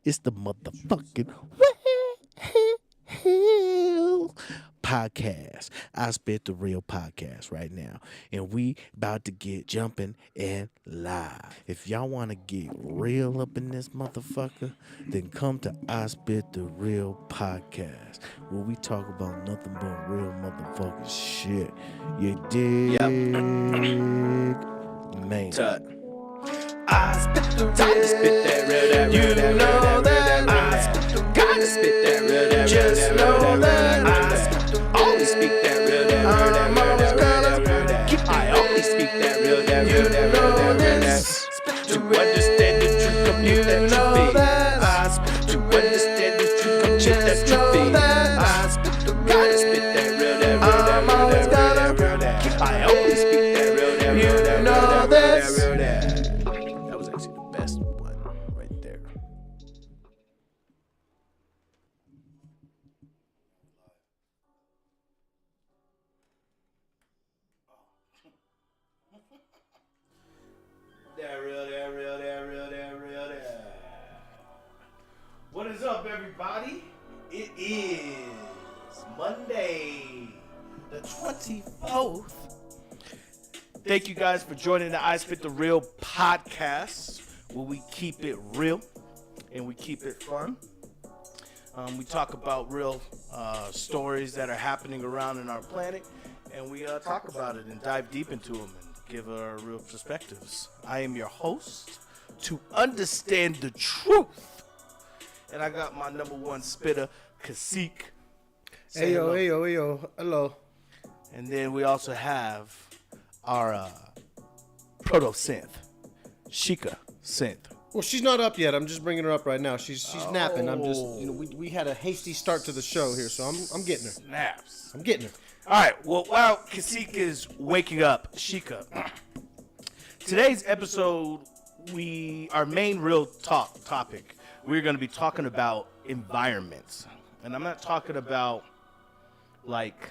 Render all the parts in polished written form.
It's the motherfucking podcast. I spit the real podcast right now. And we about to get jumping and live. If y'all want to get real up in this motherfucker, then come to I Spit the Real podcast, where we talk about nothing but real motherfucking shit. You dig? Man. Tut. I spit the real. Time to spit that real, that real, that real, that real, I spit the real. Gotta spit that real, that real, just know that I always speak that real, that real, that real, that real, that real. I always speak that real, that real, that real, that real, that to understand the truth of you that you feel. I spit to understand the truth of shit that you feel. I spit the real. Gotta spit that real, that real, that real, that real, that real. I always speak that real, that real, that real, that real, that real, that. That was actually the best one right there. That real, that real, that real, that real, that. What is up, everybody? It is Monday, the 24th. Thank you guys for joining the I Spit the Real podcast, where we keep it real and we keep it fun. We talk about real stories that are happening around in our planet, and we talk about it and dive deep into them and give our real perspectives. I am your host to understand the truth, and I got my number one spitter, Kasik. Hey yo, hello. And then we also have our proto synth, Sheikah synth. Well, she's not up yet. I'm just bringing her up right now. She's napping. I'm just, we had a hasty start to the show here, so I'm getting her. Snaps. I'm getting her. All right. Well, while Kasik is waking up, Sheikah. Today's episode, our main real topic, we're going to be talking about environments, and I'm not talking about like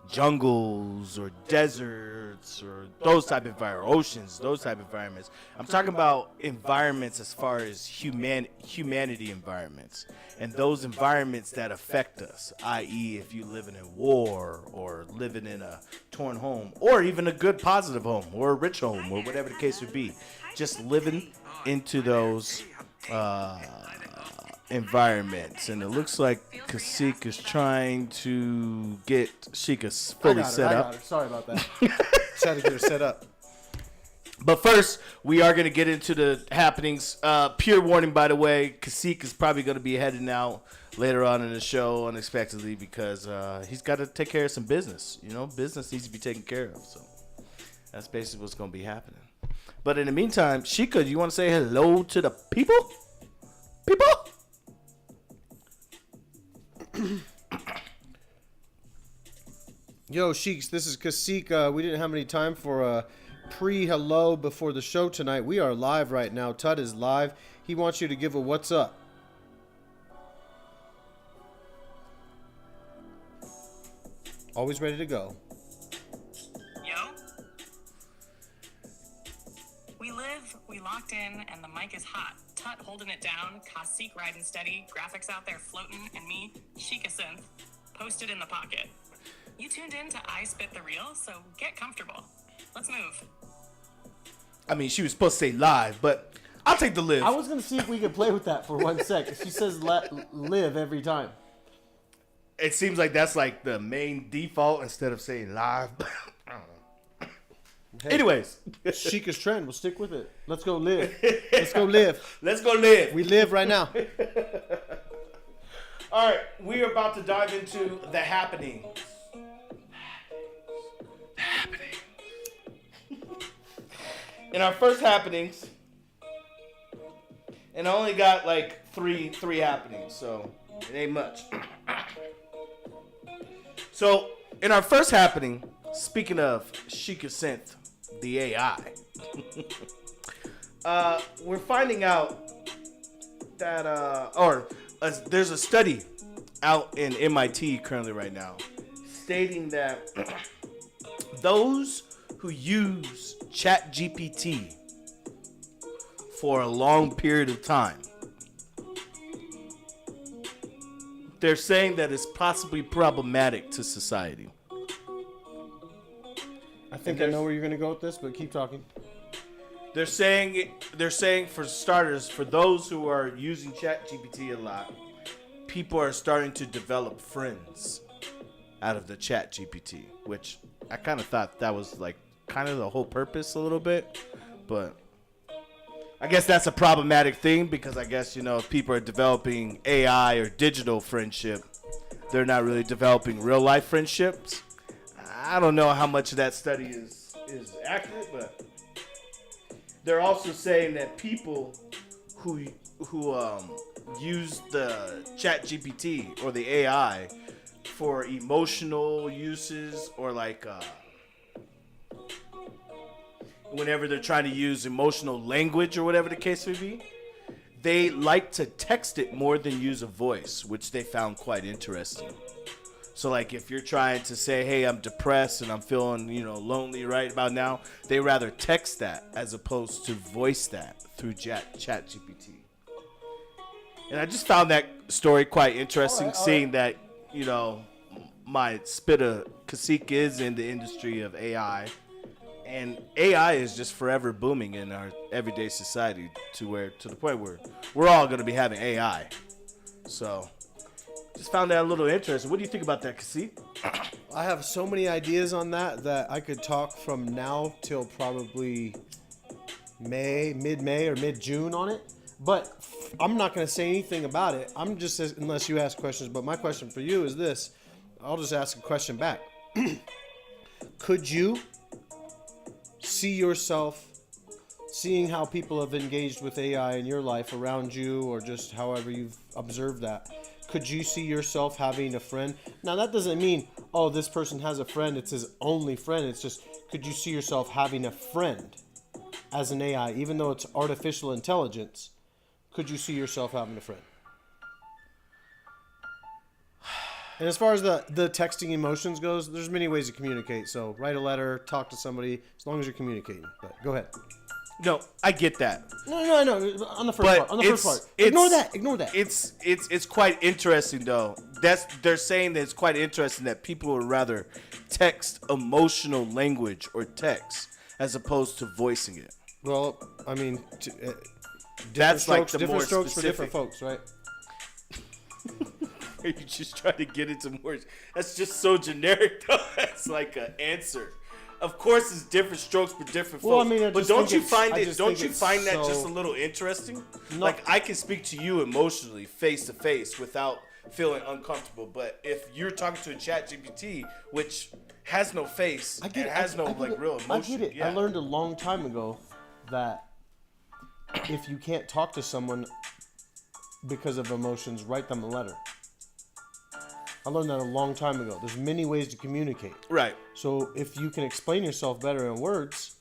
jungles or deserts or those type of oceans, those type of environments. I'm talking about environments as far as humanity environments, and those environments that affect us, i.e. if you living in war or living in a torn home or even a good positive home or a rich home or whatever the case would be, just living into those environments. And it looks like Kasik is trying to get Sheikah fully set up. Sorry about that. Just had to get her set up. But first, we are going to get into the happenings. Pure warning, by the way, Kasik is probably going to be heading out later on in the show unexpectedly because he's got to take care of some business. You know, business needs to be taken care of. So that's basically what's going to be happening. But in the meantime, Sheikah, do you want to say hello to the people? People? Yo, Sheiks, this is Kasik. We didn't have any time for a pre-hello before the show tonight. We are live right now. Tut is live. He wants you to give a what's up. Always ready to go. Yo. We locked in, and the mic is hot. Tut holding it down, Kasik riding steady, graphics out there floating, and me, Sheikah synth, posted in the pocket. You tuned in to I Spit the Real, so get comfortable. Let's move. I mean, she was supposed to say live, but I'll take the live. I was going to see if we could play with that for 1 second. She says live every time. It seems like that's like the main default instead of saying live. I don't know. Hey, anyways. Sheikah's trend. We'll stick with it. Let's go live. Let's go live. Let's go live. We live right now. All right. We are about to dive into the happenings. In our first happenings, and I only got like three happenings, so it ain't much. So, in our first happening, speaking of Sheikah synth, the AI, we're finding out that, there's a study out in MIT currently right now stating that those who use ChatGPT for a long period of time they're saying that it's possibly problematic to society. I think I know where you're going to go with this, but keep talking. They're saying for starters, for those who are using ChatGPT a lot, people are starting to develop friends out of the ChatGPT, which I kind of thought that was like kind of the whole purpose a little bit, but I guess that's a problematic thing because I guess, you know, if people are developing AI or digital friendship, they're not really developing real life friendships. I don't know how much of that study is accurate, but they're also saying that people who use the ChatGPT or the AI for emotional uses or like whenever they're trying to use emotional language or whatever the case may be, they like to text it more than use a voice, which they found quite interesting. So like if you're trying to say, hey, I'm depressed and I'm feeling, you know, lonely right about now, they rather text that as opposed to voice that through ChatGPT. And I just found that story quite interesting, seeing that, you know, my spitter Kasik is in the industry of AI. And AI is just forever booming in our everyday society to the point where we're all going to be having AI. So just found that a little interesting. What do you think about that, Kasik? I have so many ideas on that I could talk from now till probably mid-May or mid-June on it. But I'm not going to say anything about it. I'm just, unless you ask questions. But my question for you is this. I'll just ask a question back. Could you see yourself seeing how people have engaged with AI in your life around you, or just however you've observed that? Could you see yourself having a friend? Now, that doesn't mean, oh, this person has a friend, it's his only friend. It's just, could you see yourself having a friend as an AI, even though it's artificial intelligence? Could you see yourself having a friend? And as far as the texting emotions goes, there's many ways to communicate. So write a letter, talk to somebody, as long as you're communicating. But go ahead. No, I get that. No. On the first part. Ignore that. It's quite interesting though. They're saying that it's quite interesting that people would rather text emotional language or text as opposed to voicing it. Well, I mean, That's like the different more strokes specific. for different folks, right? You just try to get into more. That's just so generic though. That's like an answer. Of course, it's different strokes for different Well, folks. I mean, but don't you find that so just a little interesting? No. Like I can speak to you emotionally, face to face, without feeling uncomfortable. But if you're talking to a ChatGPT, which has no face, has no real emotion. I get it. Yeah. I learned a long time ago that if you can't talk to someone because of emotions, write them a letter. I learned that a long time ago. There's many ways to communicate. Right. So if you can explain yourself better in words,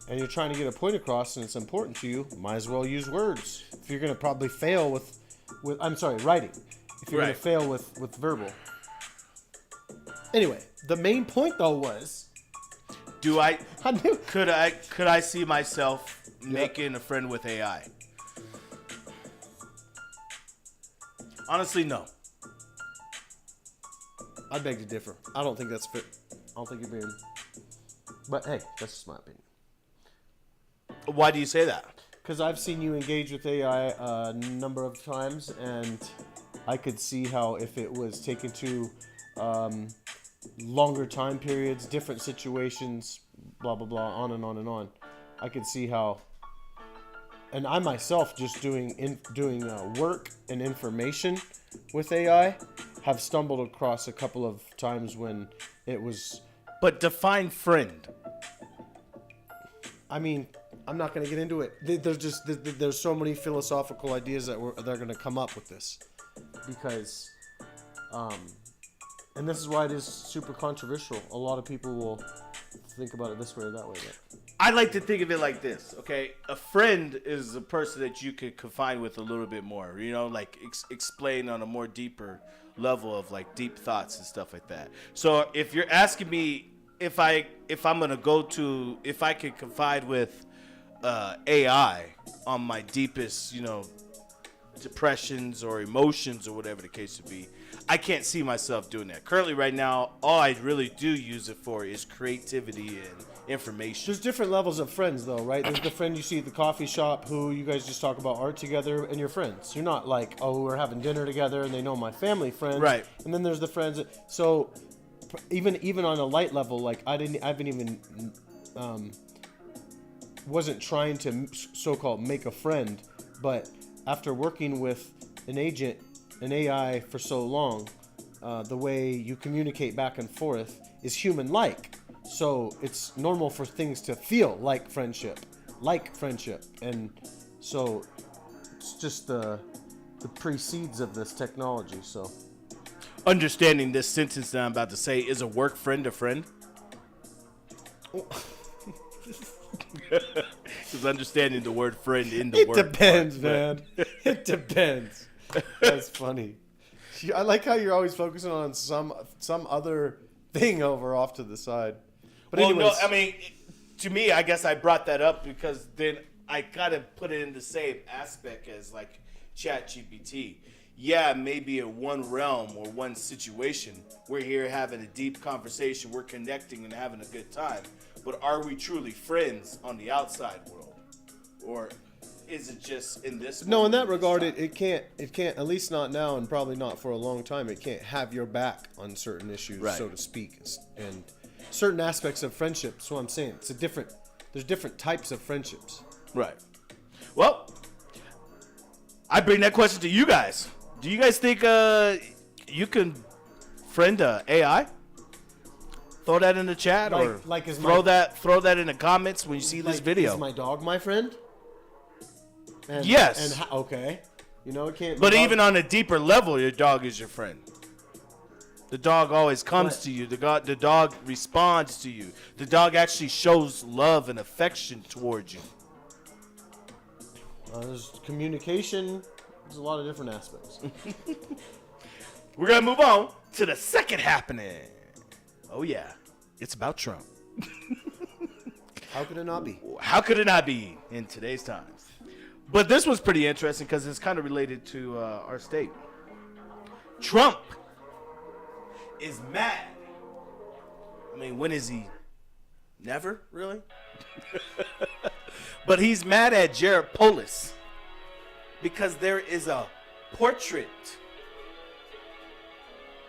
and you're trying to get a point across, and it's important to you, might as well use words. If you're going to probably fail with writing. If you're going to fail with verbal. Anyway, the main point though was, could I see myself making a friend with AI? Honestly, no. I beg to differ. I don't think that's fit. I don't think you're being. But hey, that's just my opinion. Why do you say that? Because I've seen you engage with AI a number of times, and I could see how if it was taken to longer time periods, different situations, blah blah blah, on and on and on, I could see how. And I myself, just doing work and information with AI, have stumbled across a couple of times when it was. But define friend. I mean, I'm not going to get into it. There's so many philosophical ideas that are going to come up with this, because, and this is why it is super controversial. A lot of people will think about it this way or that way. But I like to think of it like this, okay? A friend is a person that you could confide with a little bit more, you know, like explain on a more deeper level of like deep thoughts and stuff like that. So if you're asking me if I could confide with AI on my deepest, you know, depressions or emotions or whatever the case would be, I can't see myself doing that. Currently, right now, all I really do use it for is creativity and information. There's different levels of friends, though, right? There's the friend you see at the coffee shop who you guys just talk about art together, and you're friends. You're not like, oh, we're having dinner together, and they know my family friends. Right. And then there's the friends so even on a light level, like wasn't trying to so-called make a friend, but after working with an agent, an AI for so long, the way you communicate back and forth is human-like. So it's normal for things to feel like friendship. And so it's just the precedes of this technology. So Understanding this sentence that I'm about to say, is a work friend a friend? Because understanding the word friend in the word. It depends, part, man. It depends. That's funny. I like how you're always focusing on some other thing over off to the side. But Well, anyways, no, I mean, to me, I guess I brought that up because then I kind of put it in the same aspect as like ChatGPT. Yeah, maybe in one realm or one situation, we're here having a deep conversation, we're connecting and having a good time. But are we truly friends on the outside world? Or is it just in this no, in moment, that this regard, time? it can't, at least not now and probably not for a long time, it can't have your back on certain issues, Right. so to speak. And certain aspects of friendship, that's what I'm saying. There's different types of friendships. Right. Well, I bring that question to you guys. Do you guys think you can friend a AI? Throw that in the chat, or is throw that in the comments when you see this video. Is my dog my friend? And, Yes. And okay. You know, it can't. But my dog- even on a deeper level, your dog is your friend. The dog always comes But- to you. The dog responds to you. The dog actually shows love and affection towards you. there's communication. There's a lot of different aspects. We're going to move on to the second happening. Oh, yeah. It's about Trump. How could it not be? How could it not be in today's times? But this was pretty interesting because it's kind of related to our state. Trump is mad. I mean, when is he? Never, really? But he's mad at Jared Polis because there is a portrait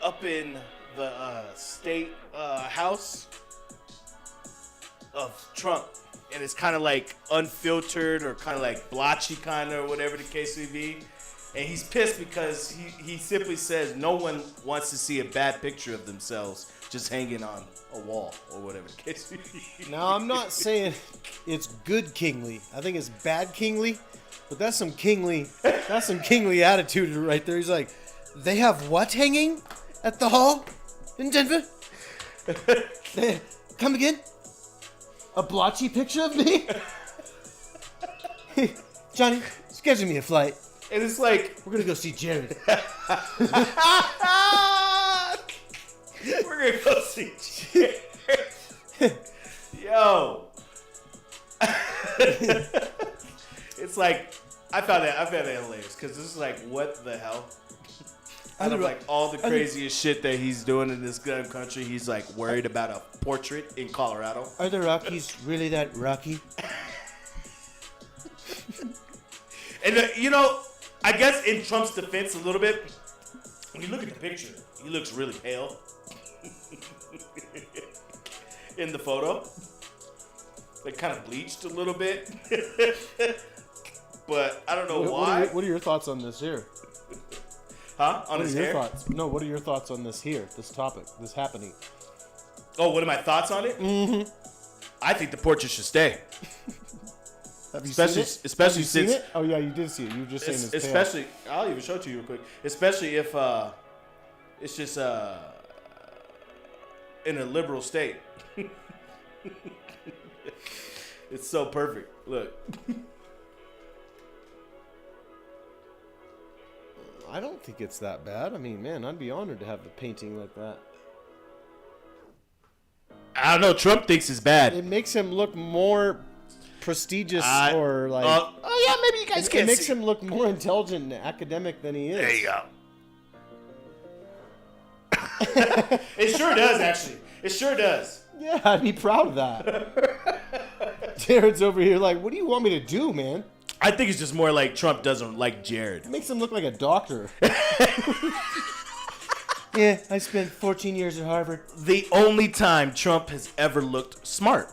up in the state house of Trump, and it's kind of like unfiltered or kind of like blotchy kind of, whatever the case may be. And he's pissed because he simply says no one wants to see a bad picture of themselves just hanging on a wall or whatever the case may be. Now, I'm not saying it's good kingly. I think it's bad kingly, but that's some kingly attitude right there. He's like, they have what hanging at the hall in Denver? Come again? A blotchy picture of me? Johnny, schedule me a flight. And it's like, We're gonna go see Jared. we're gonna go see Jared. Yo. It's like, I found that hilarious because this is like, what the hell? Out of like all the craziest shit that he's doing in this good country, he's like worried about a portrait in Colorado. Are the Rockies really that rocky? And you know, I guess in Trump's defense a little bit, when you look at the picture, he looks really pale in the photo. Like kind of bleached a little bit. But I don't know why. What are your thoughts on this here? Huh? On What his are your hair? thoughts? No, what are your thoughts on this here? This topic, this happening? Oh, what are my thoughts on it? Mm-hmm. I think the portrait should stay. Have you Especially- seen it? especially Have you seen since- it? Oh yeah, you did see it. You were just saying it's pale. Especially, I'll even show it to you real quick. Especially if it's just in a liberal state. It's so perfect. Look. I don't think it's that bad. I mean, man, I'd be honored to have the painting like that. I don't know. Trump thinks it's bad. It makes him look more prestigious, or like. Oh yeah, maybe you guys it can't makes see. him look more intelligent and academic than he is. There you go. It sure does, actually. It sure does. Yeah, I'd be proud of that. Jared's over here like, what do you want me to do, man? I think it's just more like Trump doesn't like Jared. It makes him look like a doctor. Yeah, I spent 14 years at Harvard. The only time Trump has ever looked smart.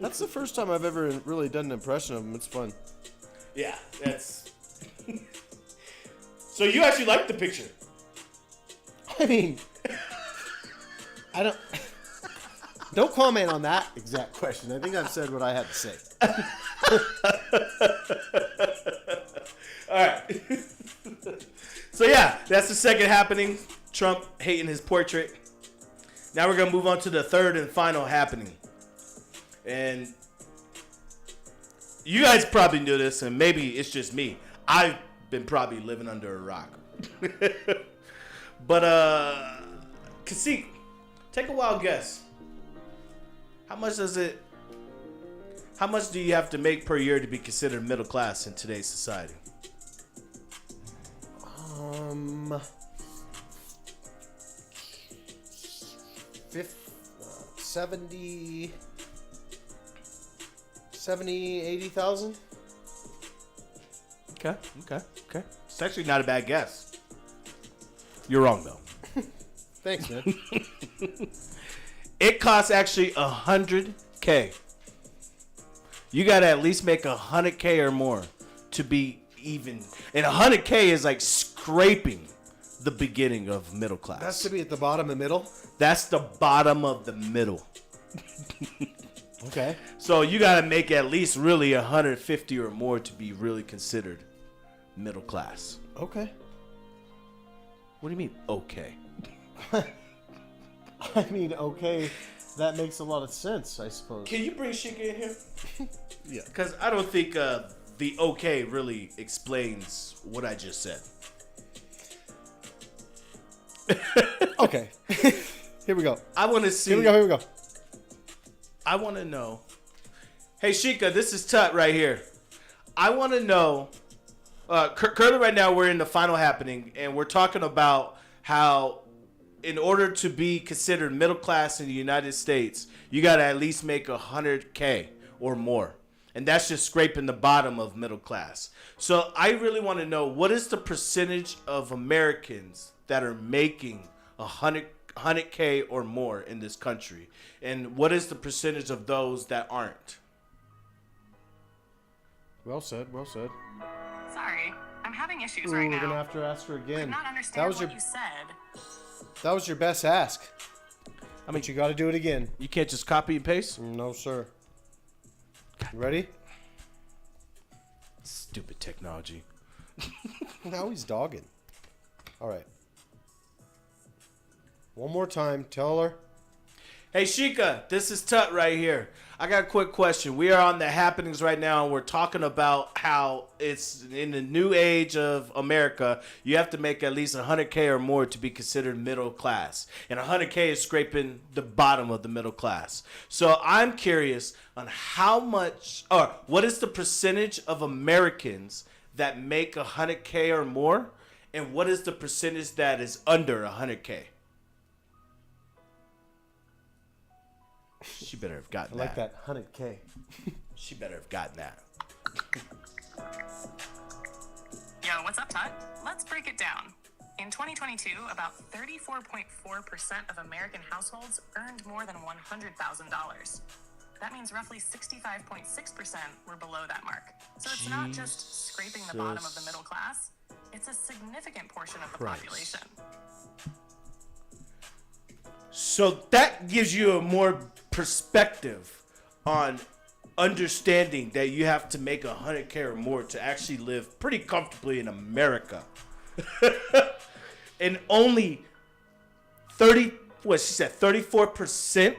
That's the first time I've ever really done an impression of him. It's fun. Yeah, that's... So you actually like the picture? I mean, I don't comment on that exact question. I think I've said what I had to say. All right. So yeah, that's the second happening. Trump hating his portrait. Now we're going to move on to the third and final happening. And you guys probably knew this, and maybe it's just me. I've been probably living under a rock. But, Kasik, take a wild guess. How much do you have to make per year to be considered middle class in today's society? 70, 80,000. Okay. It's actually not a bad guess. You're wrong, though. Thanks, man. It costs actually $100K. You gotta at least make $100K or more to be even. And $100K is like scraping the beginning of middle class. That's to be at the bottom and middle. That's the bottom of the middle. Okay. So you gotta make at least really 150 or more to be really considered middle class. Okay. What do you mean, okay? I mean, okay, that makes a lot of sense, I suppose. Can you bring Sheikah in here? Yeah. Because I don't think the okay really explains what I just said. Okay. Here we go. I want to see. Here we go. I want to know. Hey, Sheikah, this is Tut right here. I want to know. Currently, right now, we're in the final happening, and we're talking about how, in order to be considered middle class in the United States, you got to at least make $100K or more. And that's just scraping the bottom of middle class. So I really want to know, what is the percentage of Americans that are making $100K or more in this country? And what is the percentage of those that aren't? Well said. Sorry, I'm having issues Ooh, right we're now. gonna have to ask her Could again. not understand That was what your you said. that was your best ask. I mean, you got to do it again. You can't just copy and paste? No, sir. You ready? Stupid technology. Now he's dogging. All right. One more time. Tell her. Hey, Sheikah, this is Tut right here. I got a quick question. We are on the happenings right now, and we're talking about how it's in the new age of America, you have to make at least $100K or more to be considered middle class. And $100K is scraping the bottom of the middle class. So I'm curious on how much, or what is the percentage of Americans that make $100K or more, and what is the percentage that is under $100K? She better have gotten I like that. that 100K. She better have gotten that. Yo, what's up, Tut? Let's break it down. In 2022, about 34.4% of American households earned more than $100,000. That means roughly 65.6% were below that mark. So it's not just scraping the bottom of the middle class, it's a significant portion of the population. So that gives you a more perspective on understanding that you have to make $100K or more to actually live pretty comfortably in America. And only 34%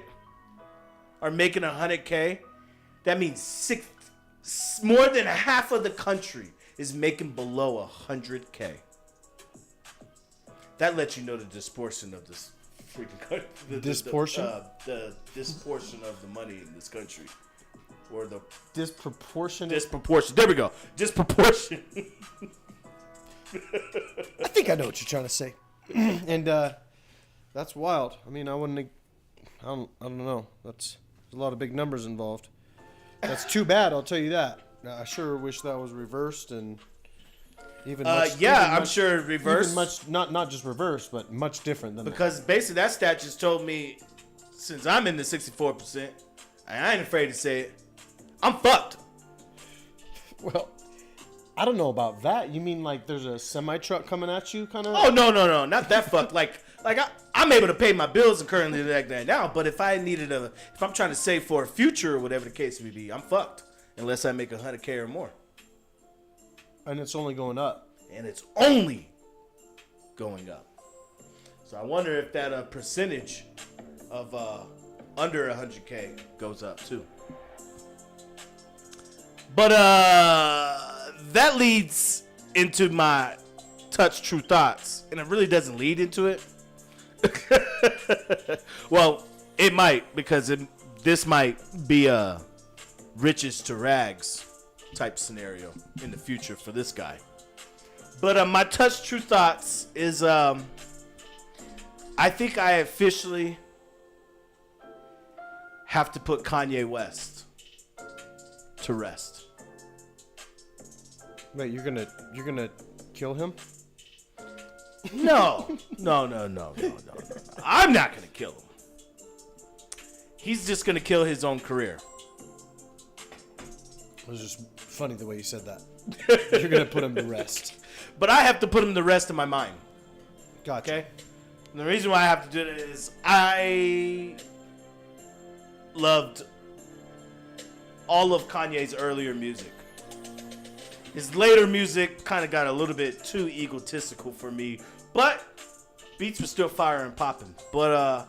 are making $100K. That means more than half of the country is making below $100K. That lets you know the disproportion of this freaking country. Disproportion? The disproportion of the money in this country. Or the Disproportionate. disproportion. There we go. Disproportion. I think I know what you're trying to say. And that's wild. I mean, I don't know. There's a lot of big numbers involved. That's too bad. I'll tell you that. I sure wish that was reversed and even I'm sure reverse. Even much, not just reversed, but much different than because basically that stat just told me, since I'm in the 64%, I ain't afraid to say it, I'm fucked. Well, I don't know about that. You mean like there's a semi truck coming at you, kind of? Oh no, not that fucked. Like I'm able to pay my bills and currently like that now. But if I'm trying to save for a future or whatever the case may be, I'm fucked unless I make $100K or more. And it's only going up. And it's only going up. So I wonder if that percentage of under 100K goes up too. But that leads into my touch true thoughts, and it really doesn't lead into it. Well, it might, because this might be a riches to rags type scenario in the future for this guy. But my touch true thoughts is I think I officially have to put Kanye West to rest. Wait, you're gonna kill him? No. I'm not gonna kill him. He's just gonna kill his own career. It was just funny the way you said that. You're gonna put him to rest. But I have to put him to rest in my mind. Gotcha. Okay? And the reason why I have to do it is I loved all of Kanye's earlier music. His later music kind of got a little bit too egotistical for me, but beats were still fire and popping. But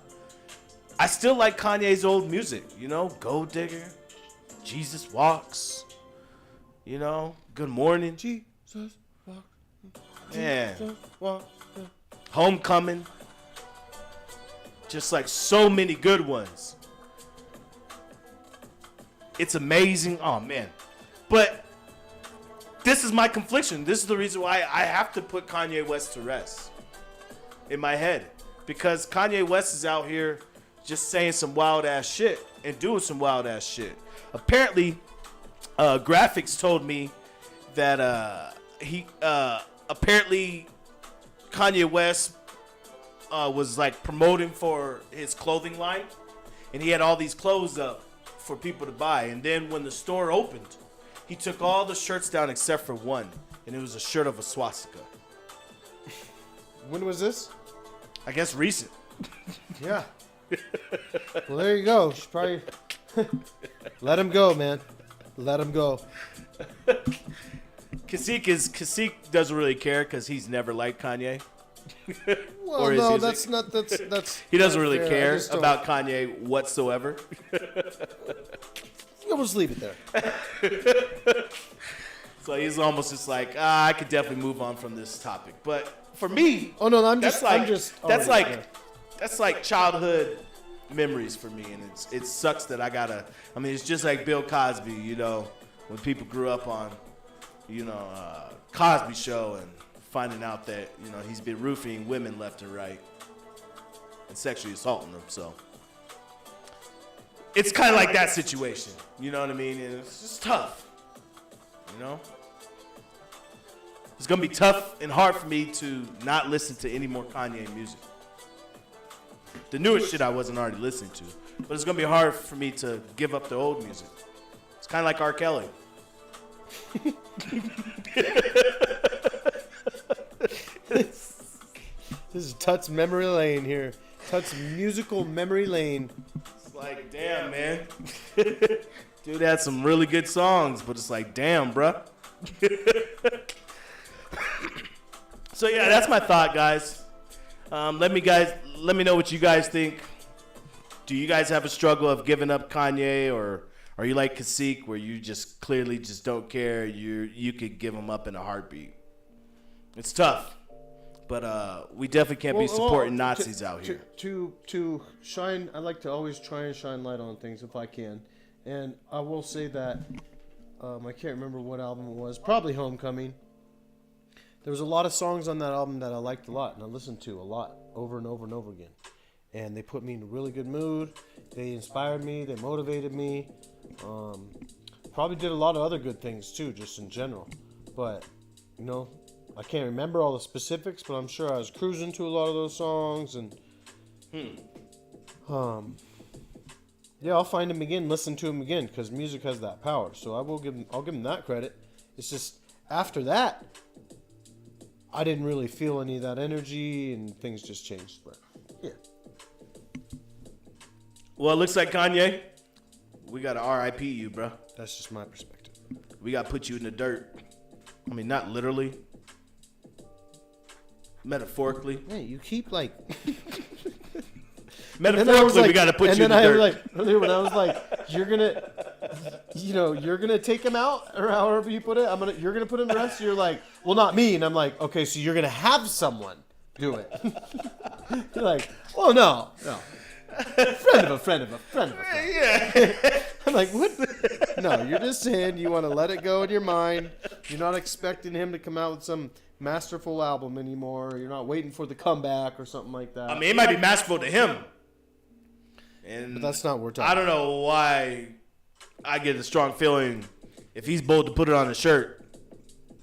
I still like Kanye's old music, you know, Gold Digger, Jesus Walks, you know, Good Morning, Jesus walk. yeah, Jesus walk. Homecoming, just like so many good ones. It's amazing. Oh man, but this is my confliction. This is the reason why I have to put Kanye West to rest in my head. Because Kanye West is out here just saying some wild ass shit and doing some wild ass shit. Apparently, Graphics told me that apparently Kanye West was like promoting for his clothing line. And he had all these clothes up for people to buy. And then when the store opened, he took all the shirts down except for one, and it was a shirt of a swastika. When was this? I guess recent. Yeah. Well, there you go. She's probably let him go, man. Let him go. Kasich doesn't really care because he's never liked Kanye. Well, no, that's not. That's. He doesn't really fair. care about Kanye whatsoever. We'll just leave it there. So he's almost just like, I could definitely move on from this topic. But for me, Oh no, that's like childhood memories for me, and it sucks that I gotta. I mean, it's just like Bill Cosby, you know, when people grew up on, you know, Cosby Show and finding out that, you know, he's been roofing women left and right and sexually assaulting them. So it's kind of like that situation, you know what I mean? And it's just tough, you know. It's gonna be tough and hard for me to not listen to any more Kanye music. The newest shit I wasn't already listening to, but it's gonna be hard for me to give up the old music. It's kind of like R. Kelly. This is Tut's memory lane here. Tut's musical memory lane. It's like, damn, man. Dude had some really good songs, but it's like, damn, bruh. So yeah, that's my thought, guys. Let me know what you guys think. Do you guys have a struggle of giving up Kanye, or are you like Kasich, where you just clearly just don't care? You could give him up in a heartbeat. It's tough, but we definitely can't be supporting Nazis out here. To shine, I like to always try and shine light on things if I can, and I will say that I can't remember what album it was. Probably Homecoming. There was a lot of songs on that album that I liked a lot and I listened to a lot over and over and over again. And they put me in a really good mood. They inspired me. They motivated me. Probably did a lot of other good things too, just in general. But, you know, I can't remember all the specifics, but I'm sure I was cruising to a lot of those songs. And, yeah, I'll find them again, listen to them again, because music has that power. So I'll give them that credit. It's just after that, I didn't really feel any of that energy, and things just changed. But yeah. Well, it looks like Kanye, we got to RIP you, bro. That's just my perspective. We got to put you in the dirt. I mean, not literally. Metaphorically. Hey, you keep like... Metaphorically, we got to put you in the dirt. And then I was like, earlier when I was like, you're gonna take him out, or however you put it. You're gonna put him to rest. You're like, well, not me. And I'm like, okay, so you're gonna have someone do it. You're like, well, no. Friend of a friend. Yeah. I'm like, what? No, you're just saying you want to let it go in your mind. You're not expecting him to come out with some masterful album anymore. You're not waiting for the comeback or something like that. I mean, it might be masterful to him. But that's not what we're talking I don't know why I get a strong feeling if he's bold to put it on his shirt,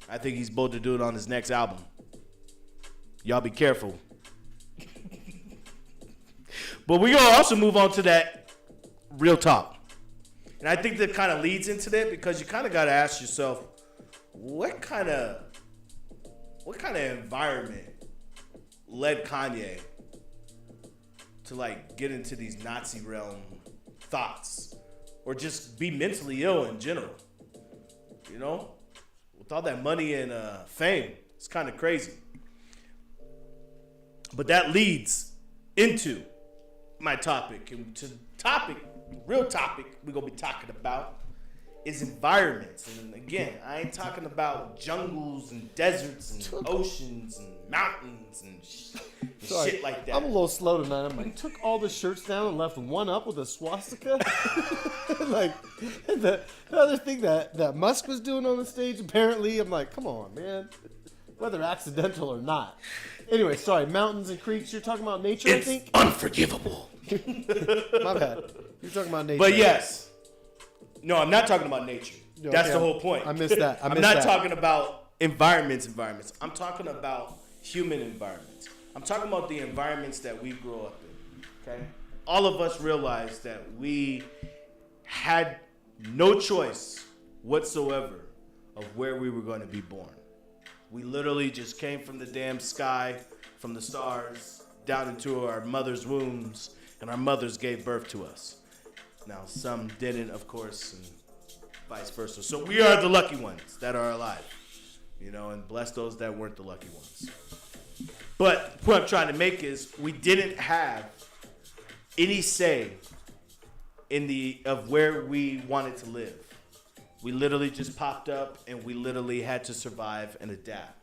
I think he's bold to do it on his next album. Y'all be careful. But we're going to also move on to that real talk. And I think that kind of leads into that because you kind of got to ask yourself, what kind of environment led Kanye to like get into these Nazi realm thoughts or just be mentally ill in general? You know, with all that money and fame, it's kind of crazy. But that leads into my topic, and to the topic, real topic we're gonna be talking about is environments. And again, I ain't talking about jungles and deserts and oceans and mountains and shit like that. I'm a little slow tonight. I'm like, took all the shirts down and left one up with a swastika. Like the other thing that Musk was doing on the stage, apparently, I'm like, come on, man. Whether accidental or not. Anyway, sorry, mountains and creeks. You're talking about nature, It's I think? unforgivable. My bad. You're talking about nature. But yes. No, I'm not talking about nature. That's the whole point. I missed that. I'm not talking about environments. I'm talking about human environments. I'm talking about the environments that we grow up in. Okay? All of us realize that we had no choice whatsoever of where we were going to be born. We literally just came from the damn sky, from the stars, down into our mother's wombs, and our mothers gave birth to us. Now, some didn't, of course, and vice versa. So we are the lucky ones that are alive, you know, and bless those that weren't the lucky ones. But what I'm trying to make is we didn't have any say of where we wanted to live. We literally just popped up and we literally had to survive and adapt.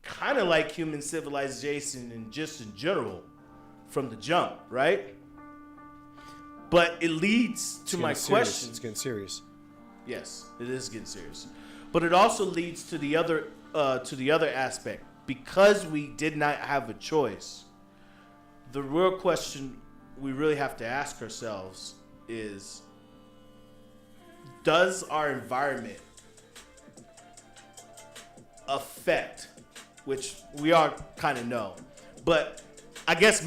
Kind of like human civilization and just in general from the jump, right? But it leads to my question. It's getting serious. Yes, it is getting serious. But it also leads to the other aspect. Because we did not have a choice, the real question we really have to ask ourselves is, does our environment affect, which we all kind of know, but I guess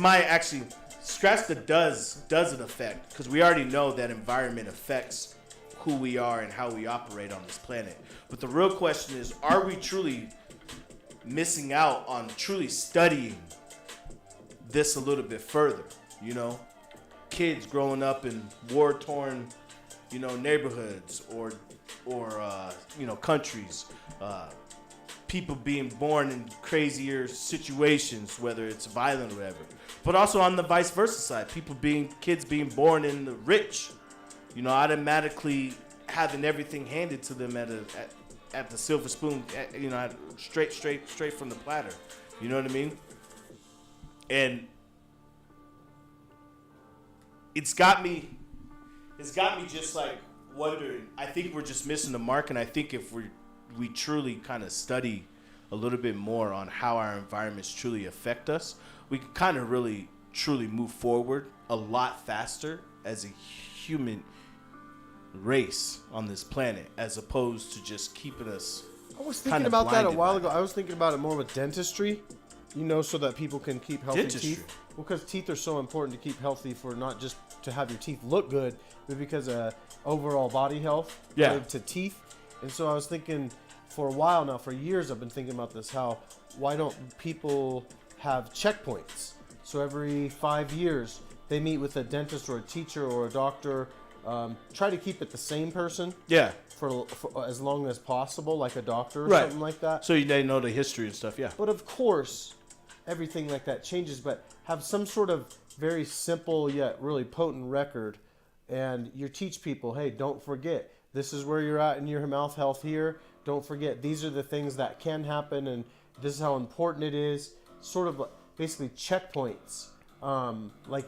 scratch the does it affect, because we already know that environment affects who we are and how we operate on this planet. But the real question is, are we truly missing out on truly studying this a little bit further? You know, kids growing up in war-torn, you know, neighborhoods or you know, countries, people being born in crazier situations, whether it's violent or whatever. But also on the vice versa side, kids being born in the rich, you know, automatically having everything handed to them at the silver spoon, you know, straight from the platter. You know what I mean? And it's got me just like wondering. I think we're just missing the mark, and I think if we truly kind of study a little bit more on how our environments truly affect us, we can kind of really truly move forward a lot faster as a human race on this planet, as opposed to just keeping us. I was thinking kinda about that a blinded while by ago. I was thinking about it more with dentistry, so that people can keep healthy Dentistry? teeth. Well, because teeth are so important to keep healthy, for not just to have your teeth look good, but because of overall body health related to teeth. And so I was thinking for a while now, for years, I've been thinking about this, why don't people have checkpoints? So every 5 years, they meet with a dentist or a teacher or a doctor, try to keep it the same person. Yeah. For as long as possible, like a doctor or Right. something like that. So they know the history and stuff, yeah. But of course, everything like that changes, but have some sort of very simple yet really potent record. And you teach people, hey, don't forget, this is where you're at in your mouth health here. Don't forget, these are the things that can happen, and this is how important it is. Sort of basically checkpoints. Like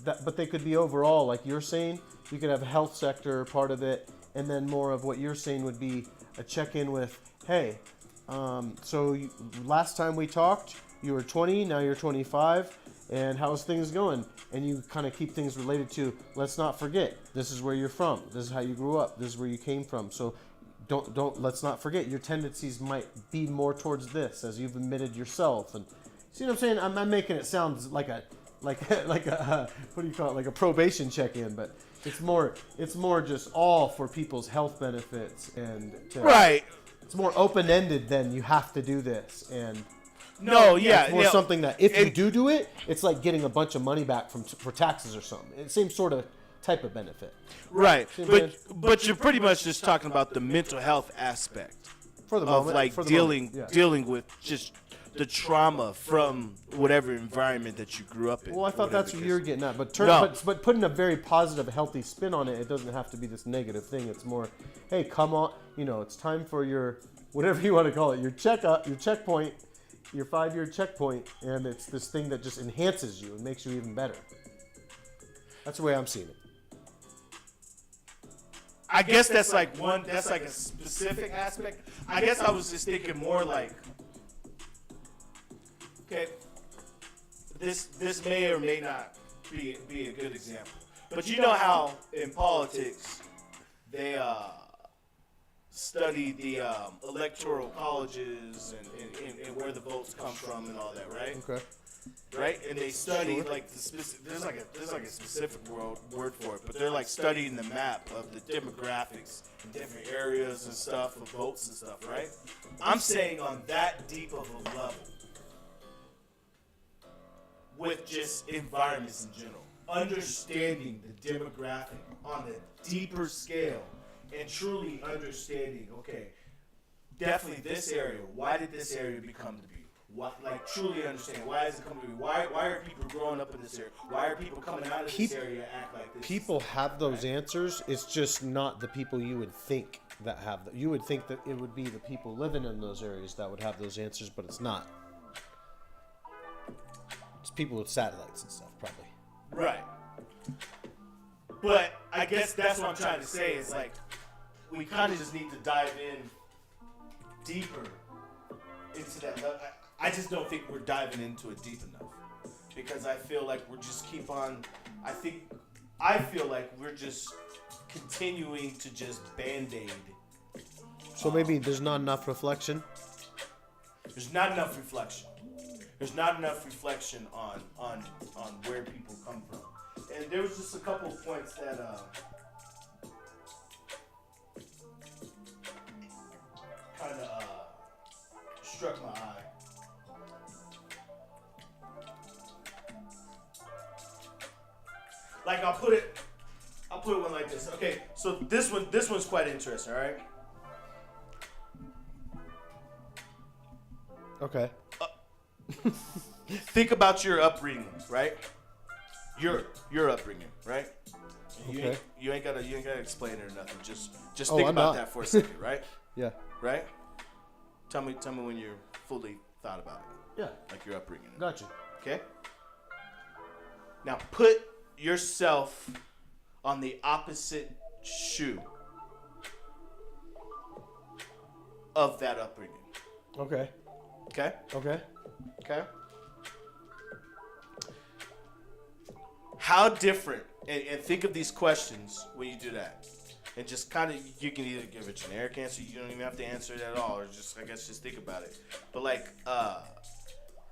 that, but they could be overall, like you're saying, you could have a health sector part of it, and then more of what you're saying would be a check-in with, hey, last time we talked, you were 20, now you're 25, and how's things going? And you kind of keep things related to, let's not forget, this is where you're from, this is how you grew up, this is where you came from. So let's not forget, your tendencies might be more towards this, as you've admitted yourself. And see what I'm saying? I'm making it sound like a what do you call it? Like a probation check-in, but it's more just all for people's health benefits, and Right. It's more open-ended than you have to do this, and No, yeah. it's more something that if you do it, it's like getting a bunch of money back for taxes or something. It's the same sort of type of benefit. Right. See what I'm saying? But you're pretty much just talking about the mental health aspect For the of moment, like for the dealing moment, yeah. dealing with just the trauma from whatever environment that you grew up in. Well, I thought whatever that's the what case. you're getting at, but No. but putting a very positive, healthy spin on it, it doesn't have to be this negative thing. It's more, hey, come on, it's time for your whatever you want to call it, your checkpoint, your 5-year checkpoint, and it's this thing that just enhances you and makes you even better. That's the way I'm seeing it. I guess that's like a specific aspect. I guess I was just thinking more like, okay, this may or may not be a good example. But you know how in politics they study the electoral colleges and where the votes come from and all that, right? Okay. Right, and they study like the specific. There's like a specific word for it, but they're like studying the map of the demographics in different areas and stuff of votes and stuff, right? I'm saying on that deep of a level, with just environments in general, understanding the demographic on a deeper scale, and truly understanding, okay, definitely this area. Why did this area become to be? What, like, truly understand why is it coming to be? Why are people growing up in this area? Why are people coming out of this area act like this? People have those answers. It's just not the people you would think that have them. You would think that it would be the people living in those areas that would have those answers, but it's not. It's people with satellites and stuff, probably. Right. But I guess that's what I'm trying to say is like we kind of just need to dive in deeper into that level. I just don't think we're diving into it deep enough because I feel like we're just I feel like we're just continuing to just band-aid. So maybe there's not enough reflection. There's not enough reflection. There's not enough reflection on where people come from. And there was just a couple of points that kind of struck my eye. Like I'll put it one like this. Okay, so this one's quite interesting, all right? Okay. Think about your upbringing, right? Your upbringing, right? Okay. You ain't gotta explain it or nothing. Just Oh, think I'm about not. that for a second, right? Yeah. Right? Tell me when you're fully thought about it, Yeah. like your upbringing. Gotcha. Okay. Now put yourself on the opposite shoe of that upbringing. Okay. Okay. Okay. Okay. How different, and think of these questions when you do that. And just kind of, you can either give a generic answer, you don't even have to answer it at all, or just, I guess, just think about it. But like,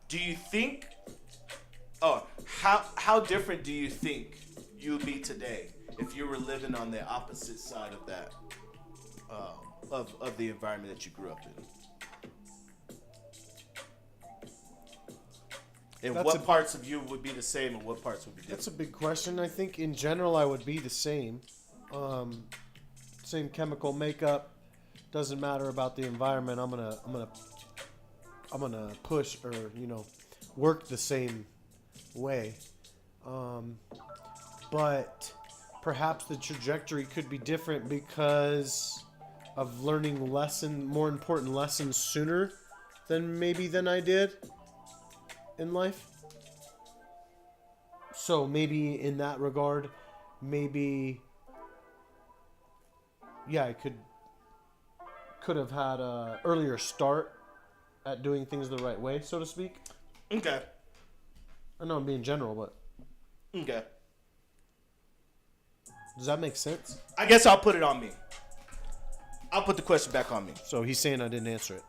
do you think, how different do you think you would be today if you were living on the opposite side of that, of the environment that you grew up in? And what parts of you would be the same and what parts would be different? That's a big question. I think in general I would be the same. Same chemical makeup. Doesn't matter about the environment. I'm gonna push or work the same way. But perhaps the trajectory could be different because of learning more important lessons sooner than I did in life. So maybe in that regard, I could have had a earlier start at doing things the right way, so to speak. Okay. I know I'm being general, but Okay. does that make sense? I guess I'll put it on me. I'll put the question back on me. So he's saying I didn't answer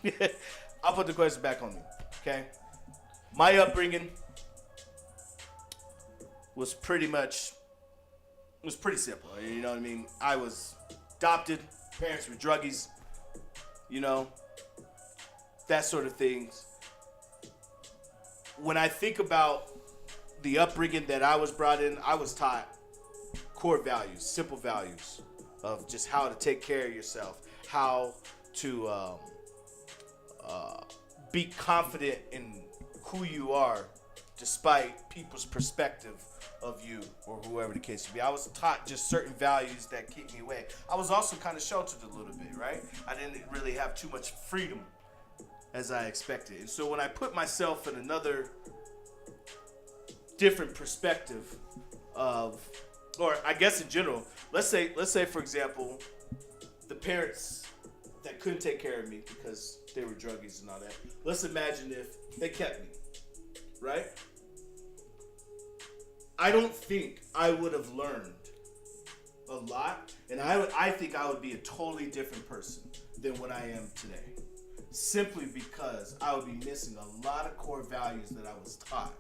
it. I'll put the question back on me. Okay. My upbringing was pretty simple. You know what I mean? I was adopted. Parents were druggies. That sort of things. When I think about the upbringing that I was brought in, I was taught core values, simple values of just how to take care of yourself, how to be confident in who you are despite people's perspective of you or whoever the case may be. I was taught just certain values that keep me away. I was also kind of sheltered a little bit, right? I didn't really have too much freedom as I expected. And so when I put myself in another different perspective of, or I guess in general, let's say for example, the parents that couldn't take care of me because they were druggies and all that. Let's imagine if they kept me, right? I don't think I would have learned a lot, and I think I would be a totally different person than what I am today. Simply because I would be missing a lot of core values that I was taught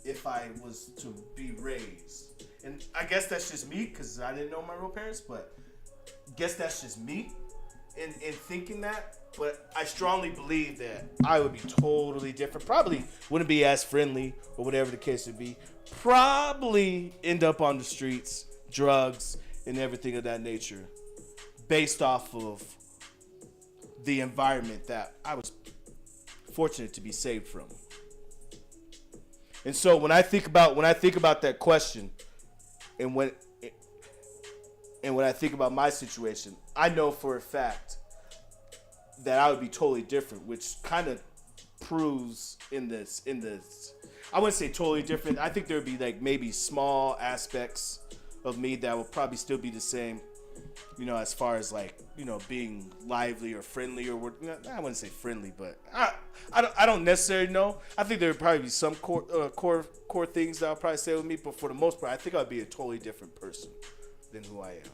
if I was to be raised. And I guess that's just me because I didn't know my real parents, but I guess that's just me in thinking that. But I strongly believe that I would be totally different. Probably wouldn't be as friendly or whatever the case would be. Probably end up on the streets, drugs, and everything of that nature based off of the environment that I was fortunate to be saved from. And so when I think about that question and when I think about my situation, I know for a fact that I would be totally different, which kind of proves in this, I wouldn't say totally different. I think there would be like maybe small aspects of me that would probably still be the same, as far as like, being lively or friendly or I wouldn't say friendly, but I don't necessarily know. I think there would probably be some core things that I'll probably say with me, but for the most part, I think I'd be a totally different person than who I am.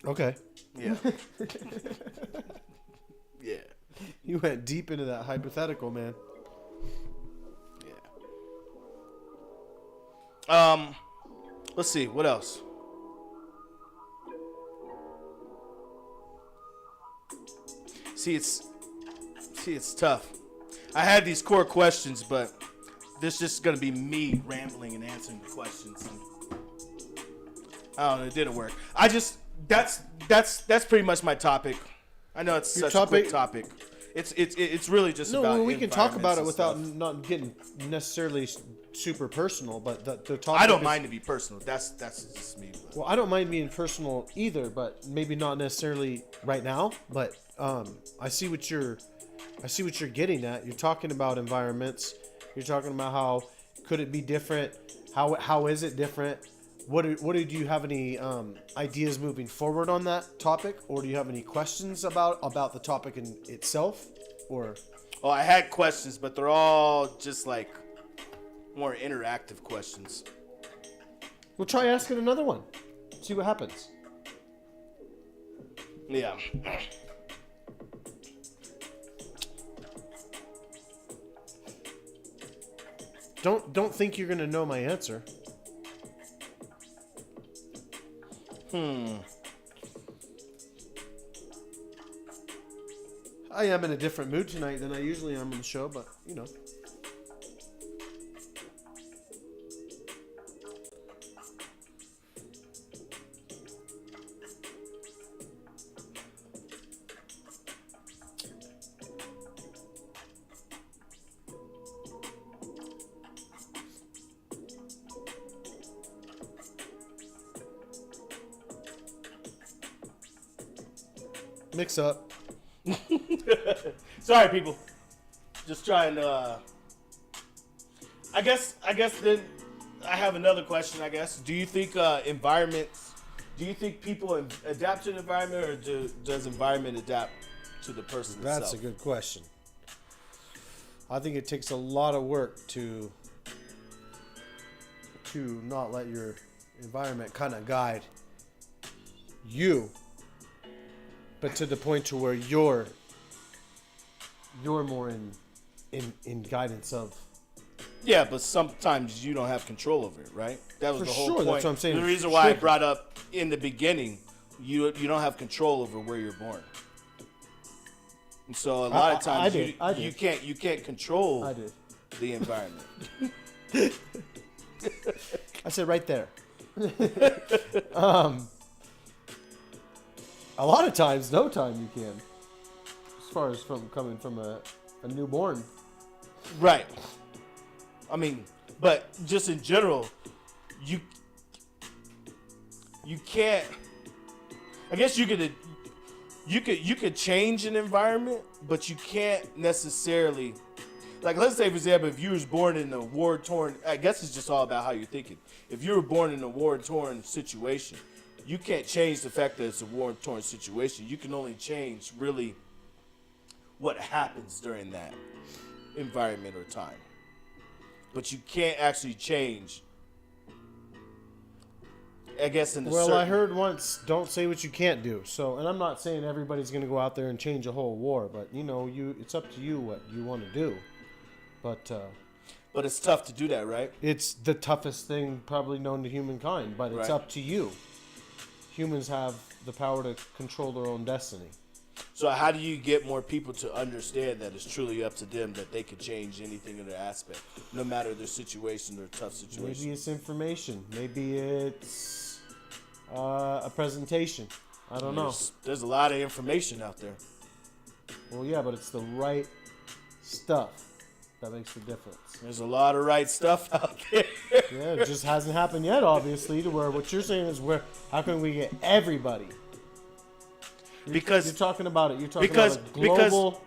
Okay. Yeah. Yeah. You went deep into that hypothetical, man. Yeah. Let's see. What else? See, it's tough. I had these core questions, but this just gonna be me rambling and answering the questions. And I don't know. It didn't work. That's pretty much my topic. I know it's such a quick topic. It's really just about. No, we can talk about it without stuff. not getting necessarily super personal, but the topic. I don't mind to be personal. That's just me. But. Well, I don't mind being personal either, but maybe not necessarily right now. But I see what you're getting at. You're talking about environments. You're talking about how could it be different? How is it different? do you have any ideas moving forward on that topic, or do you have any questions about the topic in itself, or? Oh, I had questions, but they're all just like more interactive questions. We'll try asking another one. See what happens. Yeah. Don't think you're gonna know my answer. I am in a different mood tonight than I usually am on the show, but you know. Mix up. Sorry, people. Just trying to. I guess then I have another question. I guess. Do you think environments? Do you think people adapt to the environment, or does environment adapt to the person itself? That's a good question. I think it takes a lot of work to not let your environment kind of guide you, but to the point to where you're more in guidance of. Yeah, but sometimes you don't have control over it, right? That was For the whole sure, point. that's what I'm saying. The reason why I brought up in the beginning, you don't have control over where you're born. And so a lot of times I did. you can't control I did. the environment. I said right there. A lot of times, no time you can. As far as from coming from a newborn. Right. I mean, but just in general, you can't. I guess you could change an environment, but you can't necessarily. Like, let's say, for example, if you was born in a war-torn, I guess it's just all about how you're thinking. If you were born in a war-torn situation, you can't change the fact that it's a war-torn situation. You can only change, really, what happens during that environment or time. But you can't actually change, I guess, in the Well, I heard once, don't say what you can't do. So, and I'm not saying everybody's going to go out there and change a whole war, but, you know, it's up to you what you want to do. But it's tough to do that, right? it's the toughest thing probably known to humankind, but it's Right. up to you. Humans have the power to control their own destiny. So how do you get more people to understand that it's truly up to them, that they could change anything in their aspect, no matter their situation or tough situation? Maybe it's information. Maybe it's a presentation. I don't know. There's a lot of information out there. Well, yeah, but it's the right stuff that makes the difference. There's a lot of right stuff out there. Yeah, it just hasn't happened yet, obviously, to where what you're saying is how can we get everybody? Because You're talking about it. You're talking about a global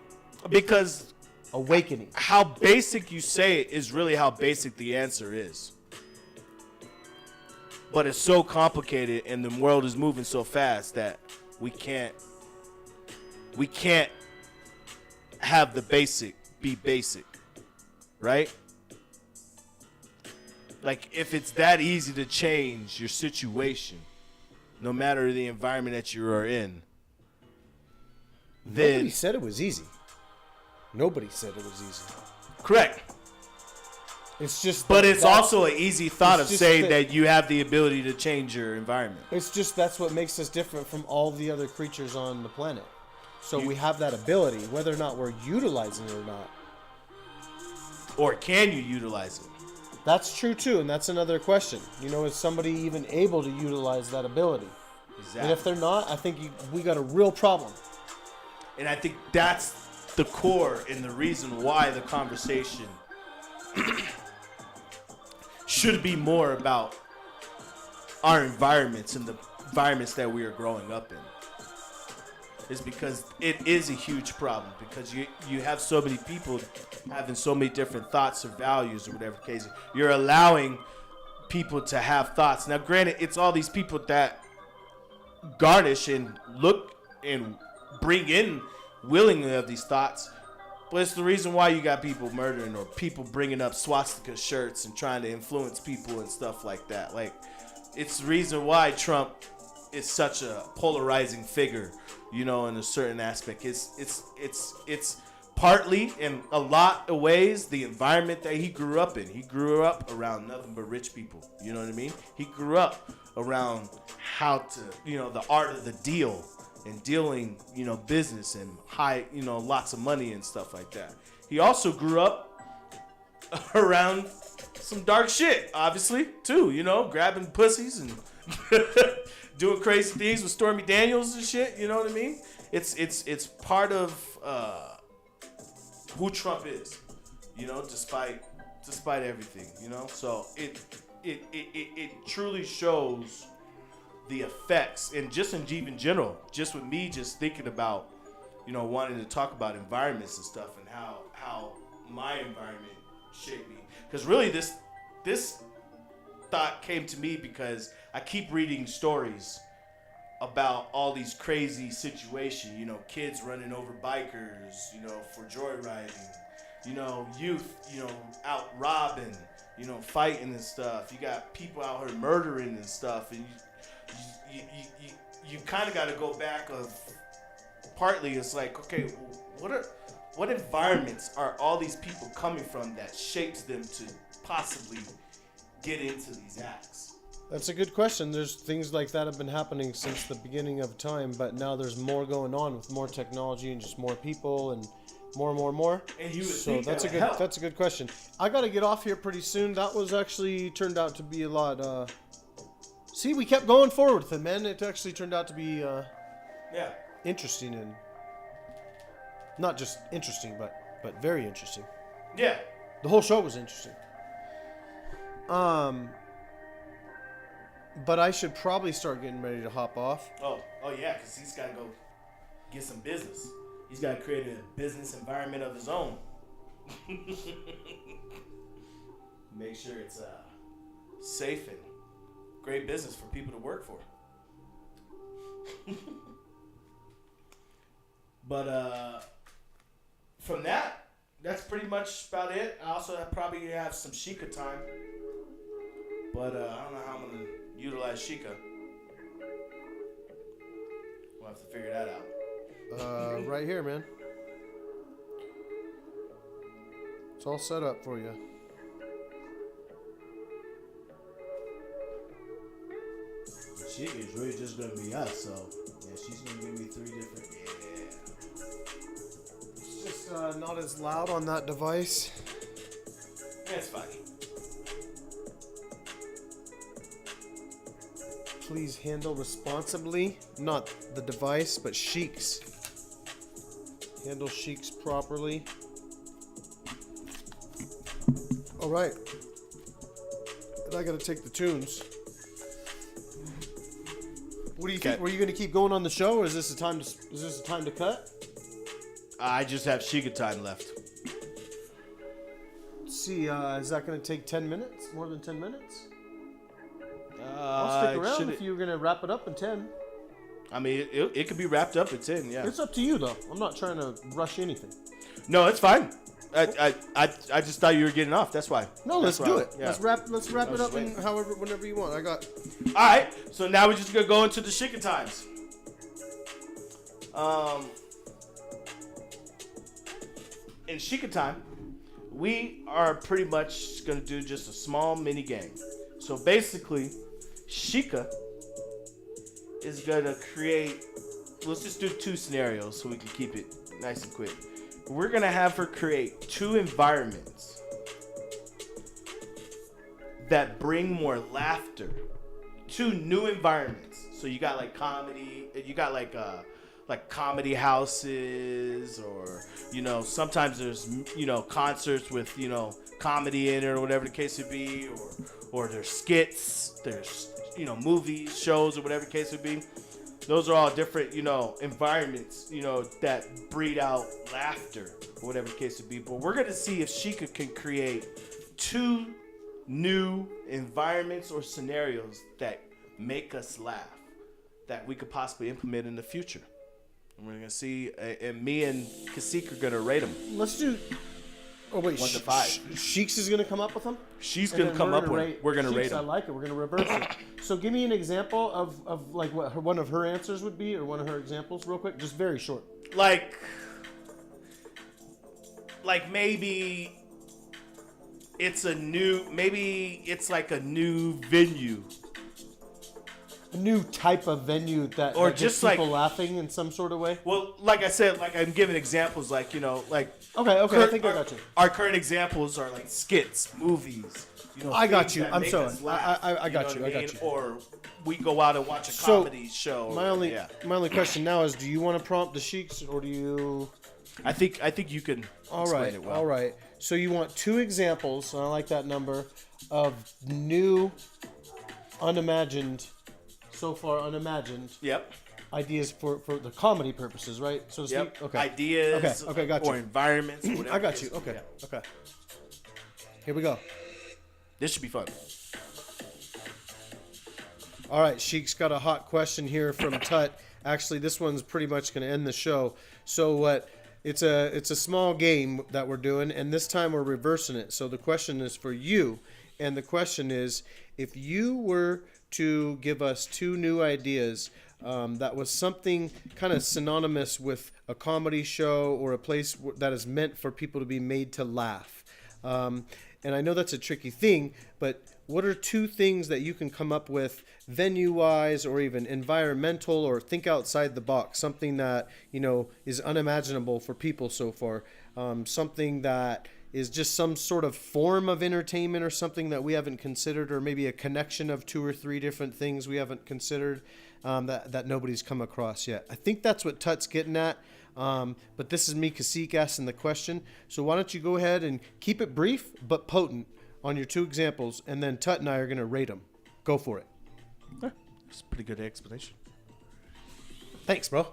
because awakening. how basic you say it is really how basic the answer is. But it's so complicated, and the world is moving so fast that we can't have the basic be basic, right? Like, if it's that easy to change your situation, no matter the environment that you are in, then Nobody said it was easy. Nobody said it was easy. correct. It's just. But it's that's- also an easy thought it's of just saying that- that you have the ability to change your environment. It's just that's what makes us different from all the other creatures on the planet. So we have that ability, whether or not we're utilizing it or not. Or can you utilize it? That's true too, and that's another question. You know, is somebody even able to utilize that ability? Exactly. And if they're not, I think we got a real problem. And I think that's the core and the reason why the conversation should be more about our environments and the environments that we are growing up in. Is because it is a huge problem, because you have so many people having so many different thoughts or values or whatever case. You're allowing people to have thoughts. Now, granted, it's all these people that garnish and look and bring in willingly of these thoughts. But it's the reason why you got people murdering or people bringing up swastika shirts and trying to influence people and stuff like that. Like, it's the reason why Trump is such a polarizing figure, you know, in a certain aspect. It's partly, in a lot of ways, the environment that he grew up in. He grew up around nothing but rich people. You know what I mean? He grew up around how to, you know, the art of the deal and dealing, you know, business and high, you know, lots of money and stuff like that. He also grew up around some dark shit, obviously, too, you know, grabbing pussies and doing crazy things with Stormy Daniels and shit, you know what I mean? It's part of who Trump is, you know, despite everything, you know? So it truly shows the effects, and just in even general, just with me just thinking about, you know, wanting to talk about environments and stuff and how my environment shaped me. Because really this thought came to me because I keep reading stories about all these crazy situations, you know, kids running over bikers, you know, for joyriding, you know, youth, you know, out robbing, you know, fighting and stuff. You got people out here murdering and stuff, and you kind of got to go back of partly it's like, okay, what environments are all these people coming from that shapes them to possibly get into these acts? That's a good question. There's things like that have been happening since the beginning of time, but now there's more going on with more technology and just more people and more. And you would so think that's that a would good help. that's a good question. I got to get off here pretty soon. That was actually turned out to be a lot. See, we kept going forward with it, man. It actually turned out to be Yeah. interesting, and not just interesting, but very interesting. Yeah. The whole show was interesting. But I should probably start getting ready to hop off. Oh yeah, because he's got to go get some business. He's got to create a business environment of his own. Make sure it's safe and great business for people to work for. But from that's pretty much about it. I also probably have some Sheikah time. But I don't know how I'm going to utilize Sheikah. We'll have to figure that out. Right here, man. It's all set up for you. Sheikah is really just going to be us, so yeah, she's going to give me 3 different. Yeah. It's just not as loud on that device. That's fine. Please handle responsibly. Not the device, but Sheiks. Handle Sheiks properly. Alright. And I gotta take the tunes. What do you think? Okay. Were you gonna keep going on the show, or is this a time to cut? I just have Sheikah time left. Let's see, is that gonna take 10 minutes? More than 10 minutes? I'll stick around if you're gonna wrap it up in 10. I mean, it could be wrapped up at 10, yeah. It's up to you, though. I'm not trying to rush anything. No, it's fine. I just thought you were getting off. That's why. No, let's That's do why. it. Yeah. Let's wrap it up in waiting. whenever you want. I got. All right. So now we're just gonna go into the Sheikah times. In Sheikah time, we are pretty much gonna do just a small mini game. So basically, Sheikah is gonna create. Let's just do 2 scenarios so we can keep it nice and quick. We're gonna have her create 2 environments that bring more laughter. 2 new environments. So you got like comedy. You got like comedy houses, or sometimes there's concerts with comedy in it, or whatever the case would be, or there's skits, there's movies, shows, or whatever the case would be. Those are all different environments that breed out laughter, or whatever the case would be. But we're gonna see if Sheikah can create 2 new environments or scenarios that make us laugh that we could possibly implement in the future. And we're gonna see, and me and Kasik are gonna rate them. Let's do. Oh wait, 1 to 5. Sheiks is gonna come up with them. She's And gonna then come up gonna with. We're gonna Sheiks, rate I them. like it. We're gonna reverse it. So give me an example of like what one of her answers would be, or one of her examples, real quick, just very short. Like maybe it's like a new venue. A new type of venue that Or that gets just people like- laughing in some sort of way. Well, like I said, like I'm giving examples, like like Okay, I think I got you. Our current examples are like skits, movies. I got things you. that I'm make sorry. us laugh, I you got know you. what I mean? got you. Or we go out and watch a So, comedy show. My only yeah. my only question now is, do you want to prompt the Sheiks, or do you? I think you can All explain right, it well. all right. So you want 2 examples, and I like that number, of new, unimagined, so far unimagined Yep. ideas for the comedy purposes, right? So to speak. Yep. Okay. Ideas. Okay, got you. Or environments. Whatever I it got is. you. Okay. Yeah. Okay. Here we go. This should be fun. All right, Sheik's got a hot question here from Tut. Actually, this one's pretty much going to end the show. So what? It's a small game that we're doing, and this time we're reversing it. So the question is for you, and the question is, if you were to give us 2 new ideas that was something kind of synonymous with a comedy show or a place that is meant for people to be made to laugh. And I know that's a tricky thing, but what are 2 things that you can come up with venue-wise or even environmental, or think outside the box, something that, is unimaginable for people so far, something that is just some sort of form of entertainment or something that we haven't considered, or maybe a connection of 2 or 3 different things we haven't considered that nobody's come across yet. I think that's what Tut's getting at. But this is me, Kasik, asking the question. So why don't you go ahead and keep it brief but potent on your 2 examples, and then Tut and I are going to rate them. Go for it. It's a pretty good explanation. Thanks, bro.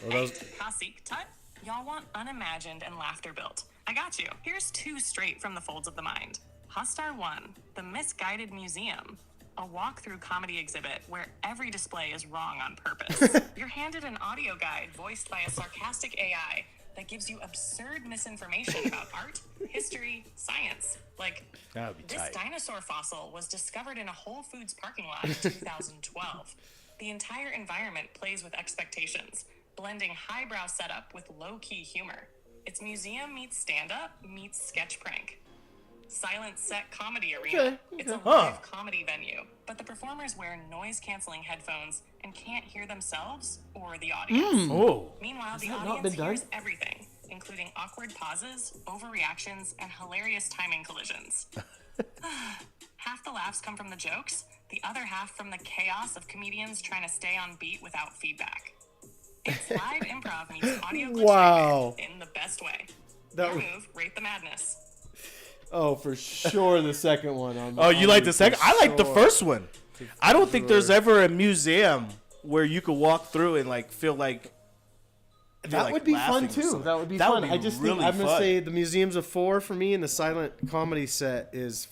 Kasik, Tut, y'all want unimagined and laughter built. I got you. Here's 2 straight from the folds of the mind. Hustar 1, The Misguided Museum. A walk-through comedy exhibit where every display is wrong on purpose. You're handed an audio guide voiced by a sarcastic AI that gives you absurd misinformation about art, history, science. Like, That would be this tight. dinosaur fossil was discovered in a Whole Foods parking lot in 2012. The entire environment plays with expectations, blending highbrow setup with low-key humor. It's museum meets stand-up meets sketch prank. Silent set comedy arena. It's a live comedy venue, but the performers wear noise-canceling headphones and can't hear themselves or the audience. Oh. Meanwhile, the that not audience been done? hears everything, including awkward pauses, overreactions, and hilarious timing collisions. Half the laughs come from the jokes, the other half from the chaos of comedians trying to stay on beat without feedback. It's live improv meets audio glitch Wow. in the best way. That Your was- move, rate the madness. Oh, for sure the second one. Oh, you like the second? I like the first one. I don't think there's ever a museum where you could walk through and like feel like That would be fun laughing or too. something. That would be That fun. would be I just really think I'm gonna fun. say the museum's a 4 for me, and the silent comedy set is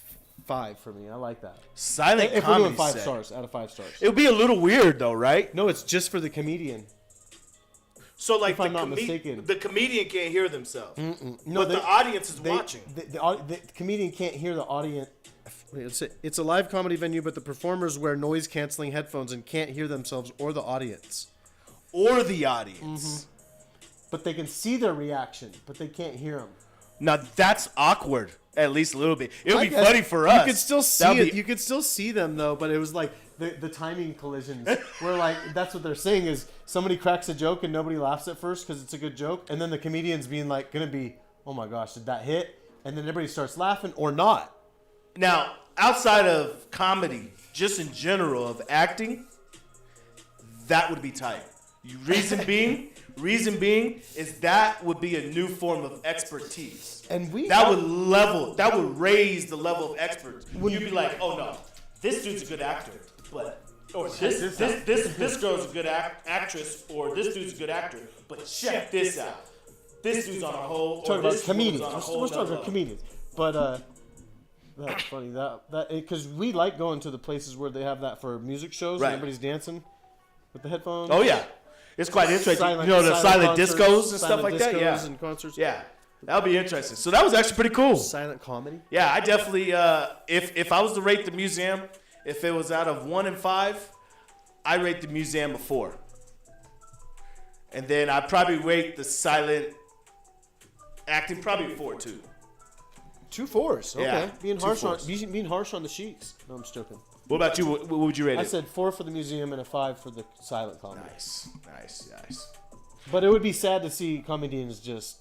5 for me. I like that. silent If we're comedy doing 5 set. stars out of 5 stars. It would be a little weird though, right? No, it's just for the comedian. So like If I'm not mistaken. the comedian can't hear themselves, No, but the audience is they- watching. The comedian can't hear the audience. It's a live comedy venue, but the performers wear noise canceling headphones and can't hear themselves or the audience. Or the audience. But they can see their reaction, but they can't hear them. Now that's awkward, at least a little bit. It would I be guess funny for us. You could still see That'd it. be- You could still see them though, but it was like the timing collisions where like that's what they're saying is somebody cracks a joke and nobody laughs at first because it's a good joke, and then the comedian's being like gonna be, oh my gosh, did that hit? And then everybody starts laughing or not. Now, outside of comedy, just in general of acting, that would be tight. Reason being is that would be a new form of expertise. And That would raise the level of experts. You'd be like, oh no, this dude's a good actor, but or this girl's a good actress, or this dude's a good actor, but check this out. this dude's on a whole. Talking or about this comedians. dude's on a We're whole talking about nother comedians. But that's funny. That because we like going to the places where they have that for music shows. Right. And everybody's dancing with the headphones. Oh yeah, it's quite interesting. Silent- you know, the silent concerts, discos and stuff silent like that. discos Yeah, and concerts. yeah, that'll be interesting. So that was actually pretty cool. Silent comedy. Yeah, I definitely. If I was to rate the museum, if it was out of 1 and 5, I rate the museum a 4. And then I'd probably rate the silent acting probably a 4 too. 2 4s. Okay. Yeah, Being 2 harsh 4s. being harsh on the sheets. No, I'm joking. What about you? What would you rate it? I said 4 for the museum and a 5 for the silent comedy. Nice. But it would be sad to see comedians just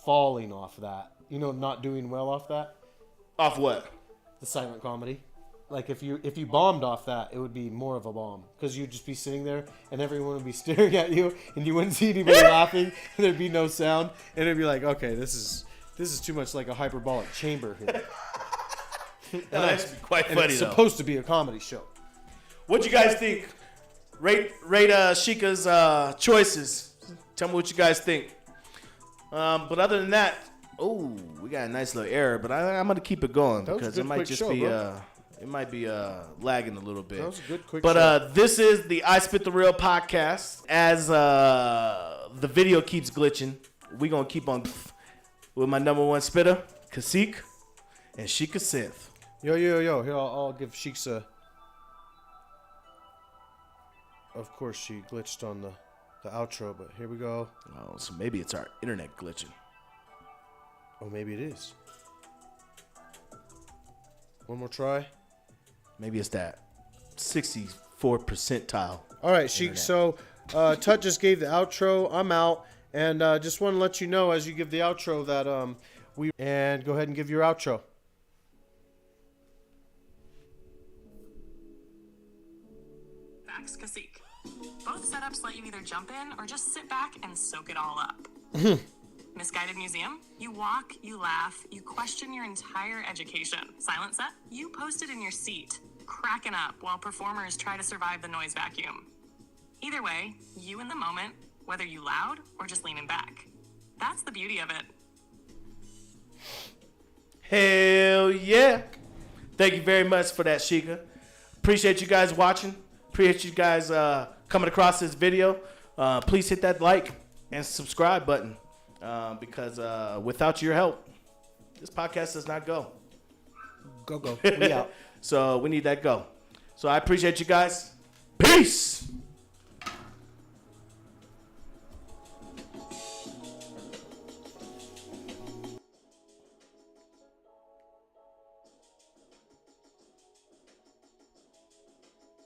falling off that. You know, not doing well off that. Off what? The silent comedy. Like if you bombed off that, it would be more of a bomb because you'd just be sitting there and everyone would be staring at you and you wouldn't see anybody laughing and there'd be no sound and it'd be like, okay, this is too much like a hyperbolic chamber here. That'd actually be quite And funny it's though. supposed to be a comedy show. What'd you guys think? Rate Sheikah's choices. Tell me what you guys think. But other than that, we got a nice little error, but I'm gonna keep it going That was a because good, it might quick just show, be bro. it might be lagging a little bit. That was a good quick But show. this is the I Spit the Real podcast. As the video keeps glitching, we gonna keep on with my number one spitter, Kasik, and Sheikah Synth. Yo. Here, I'll give Sheiks a... Of course, she glitched on the outro, but here we go. Oh, so maybe it's our internet glitching. Oh, maybe it is. One more try. Maybe it's that 64 percentile. All right, Sheik. Internet. So, Tut just gave the outro. I'm out, and just want to let you know as you give the outro that and go ahead and give your outro. Facts Kasik. Both setups let you either jump in or just sit back and soak it all up. Misguided Museum, you walk, you laugh, you question your entire education. Silent Set, you posted in your seat, cracking up while performers try to survive the noise vacuum. Either way, you in the moment, whether you loud or just leaning back. That's the beauty of it. Hell yeah. Thank you very much for that, Sheikah. Appreciate you guys watching. Appreciate you guys coming across this video. Please hit that like and subscribe button because without your help, this podcast does not go. Go. We out. So we need that go. So I appreciate you guys. Peace.